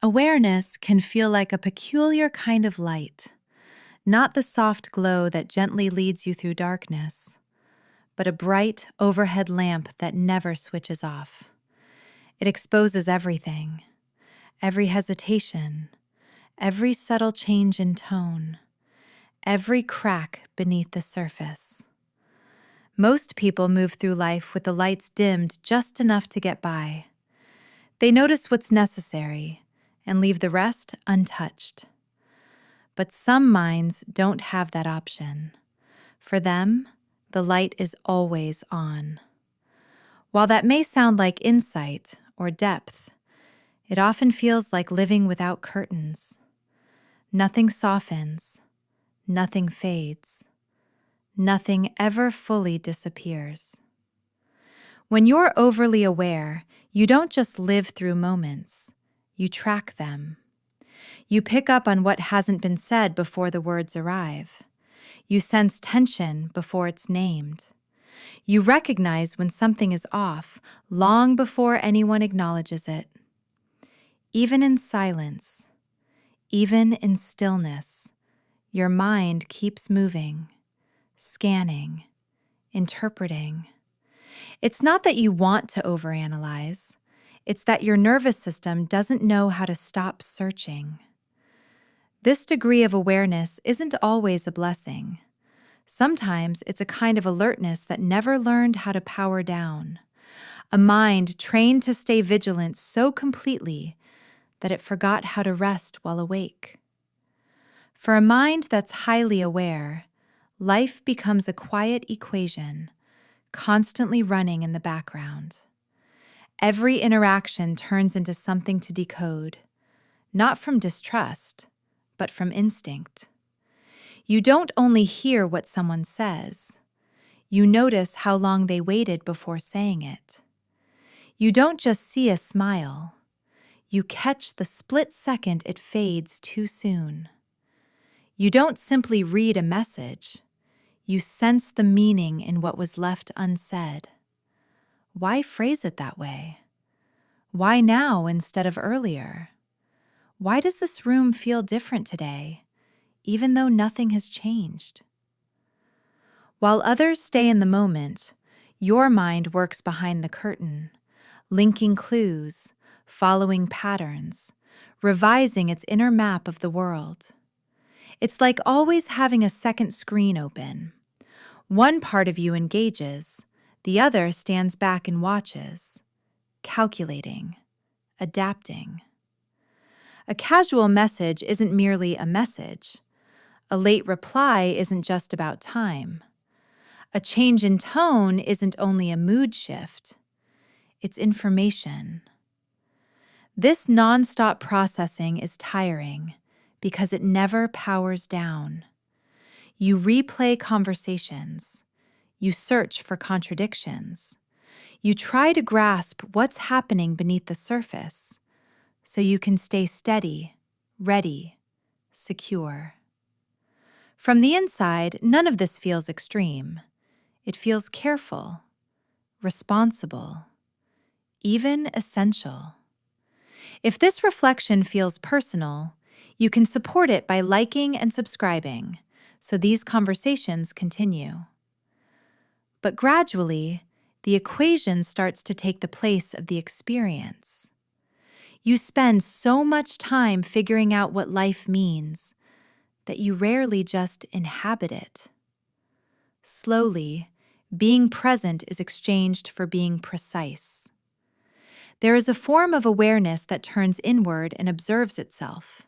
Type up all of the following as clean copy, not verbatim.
Awareness can feel like a peculiar kind of light, not the soft glow that gently leads you through darkness, but a bright overhead lamp that never switches off. It exposes everything, every hesitation, every subtle change in tone, every crack beneath the surface. Most people move through life with the lights dimmed just enough to get by. They notice what's necessary and leave the rest untouched. But some minds don't have that option. For them, the light is always on. While that may sound like insight or depth, it often feels like living without curtains. Nothing softens, nothing fades, nothing ever fully disappears. When you're overly aware, you don't just live through moments, you track them. You pick up on what hasn't been said before the words arrive. You sense tension before it's named. You recognize when something is off long before anyone acknowledges it. Even in silence, even in stillness, your mind keeps moving, scanning, interpreting. It's not that you want to overanalyze. It's that your nervous system doesn't know how to stop searching. This degree of awareness isn't always a blessing. Sometimes it's a kind of alertness that never learned how to power down, a mind trained to stay vigilant so completely that it forgot how to rest while awake. For a mind that's highly aware, life becomes a quiet equation, constantly running in the background. Every interaction turns into something to decode, not from distrust, but from instinct. You don't only hear what someone says, you notice how long they waited before saying it. You don't just see a smile, you catch the split second it fades too soon. You don't simply read a message, you sense the meaning in what was left unsaid. Why phrase it that way? Why now instead of earlier? Why does this room feel different today, even though nothing has changed? While others stay in the moment, your mind works behind the curtain, linking clues, following patterns, revising its inner map of the world. It's like always having a second screen open. One part of you engages, the other stands back and watches, calculating, adapting. A casual message isn't merely a message. A late reply isn't just about time. A change in tone isn't only a mood shift. It's information. This nonstop processing is tiring because it never powers down. You replay conversations. You search for contradictions. You try to grasp what's happening beneath the surface so you can stay steady, ready, secure. From the inside, none of this feels extreme. It feels careful, responsible, even essential. If this reflection feels personal, you can support it by liking and subscribing so these conversations continue. But gradually, the equation starts to take the place of the experience. You spend so much time figuring out what life means that you rarely just inhabit it. Slowly, being present is exchanged for being precise. There is a form of awareness that turns inward and observes itself.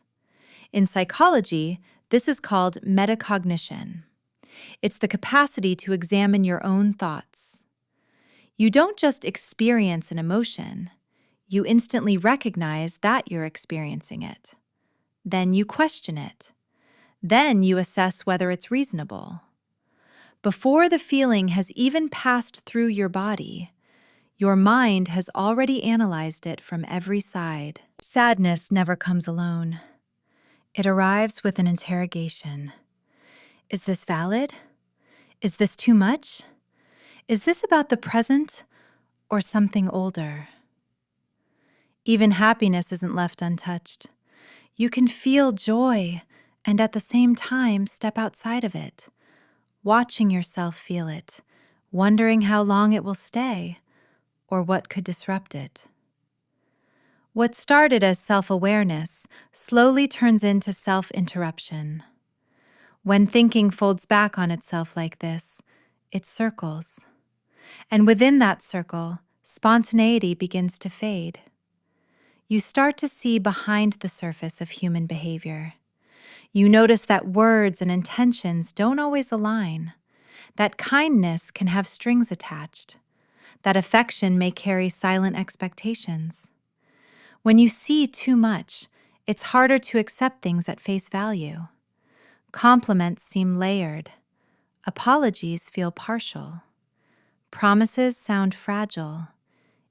In psychology, this is called metacognition. It's the capacity to examine your own thoughts. You don't just experience an emotion, you instantly recognize that you're experiencing it. Then you question it. Then you assess whether it's reasonable. Before the feeling has even passed through your body, your mind has already analyzed it from every side. Sadness never comes alone. It arrives with an interrogation. Is this valid? Is this too much? Is this about the present or something older? Even happiness isn't left untouched. You can feel joy and at the same time step outside of it, watching yourself feel it, wondering how long it will stay or what could disrupt it. What started as self-awareness slowly turns into self-interruption. When thinking folds back on itself like this, it circles. And within that circle, spontaneity begins to fade. You start to see behind the surface of human behavior. You notice that words and intentions don't always align, that kindness can have strings attached, that affection may carry silent expectations. When you see too much, it's harder to accept things at face value. Compliments seem layered. Apologies feel partial. Promises sound fragile,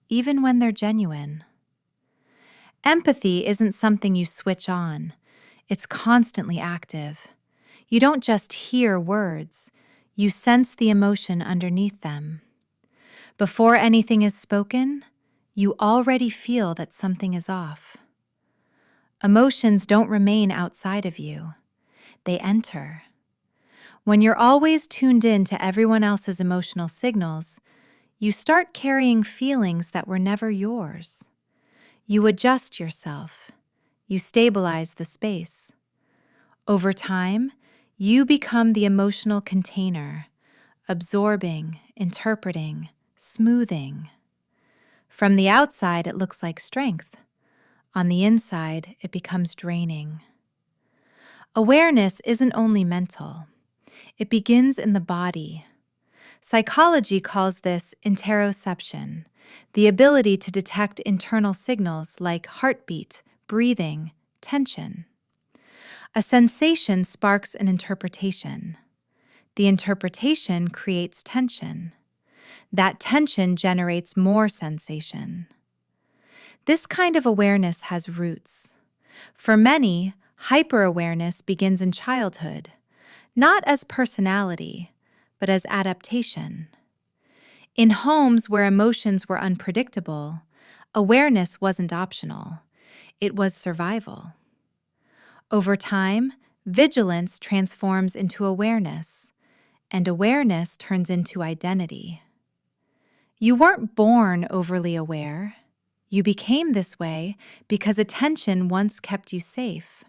even when they're genuine. Empathy isn't something you switch on. It's constantly active. You don't just hear words, you sense the emotion underneath them. Before anything is spoken, you already feel that something is off. Emotions don't remain outside of you. They enter. When you're always tuned in to everyone else's emotional signals, you start carrying feelings that were never yours. You adjust yourself. You stabilize the space. Over time, you become the emotional container, absorbing, interpreting, smoothing. From the outside, it looks like strength. On the inside, it becomes draining. Awareness isn't only mental. It begins in the body. Psychology calls this interoception, the ability to detect internal signals like heartbeat, breathing, tension. A sensation sparks an interpretation. The interpretation creates tension. That tension generates more sensation. This kind of awareness has roots. For many, hyper-awareness begins in childhood, not as personality, but as adaptation. In homes where emotions were unpredictable, awareness wasn't optional. It was survival. Over time, vigilance transforms into awareness, and awareness turns into identity. You weren't born overly aware. You became this way because attention once kept you safe.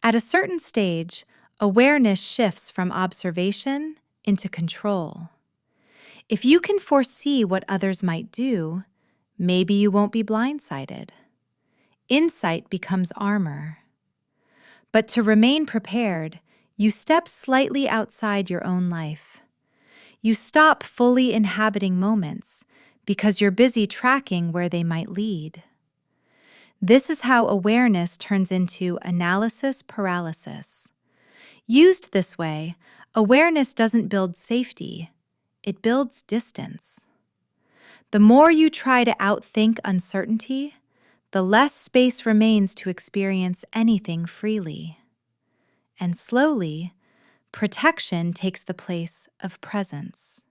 At a certain stage, awareness shifts from observation into control. If you can foresee what others might do, maybe you won't be blindsided. Insight becomes armor. But to remain prepared, you step slightly outside your own life. You stop fully inhabiting moments because you're busy tracking where they might lead. This is how awareness turns into analysis paralysis. Used this way, awareness doesn't build safety, it builds distance. The more you try to outthink uncertainty, the less space remains to experience anything freely. And slowly, protection takes the place of presence.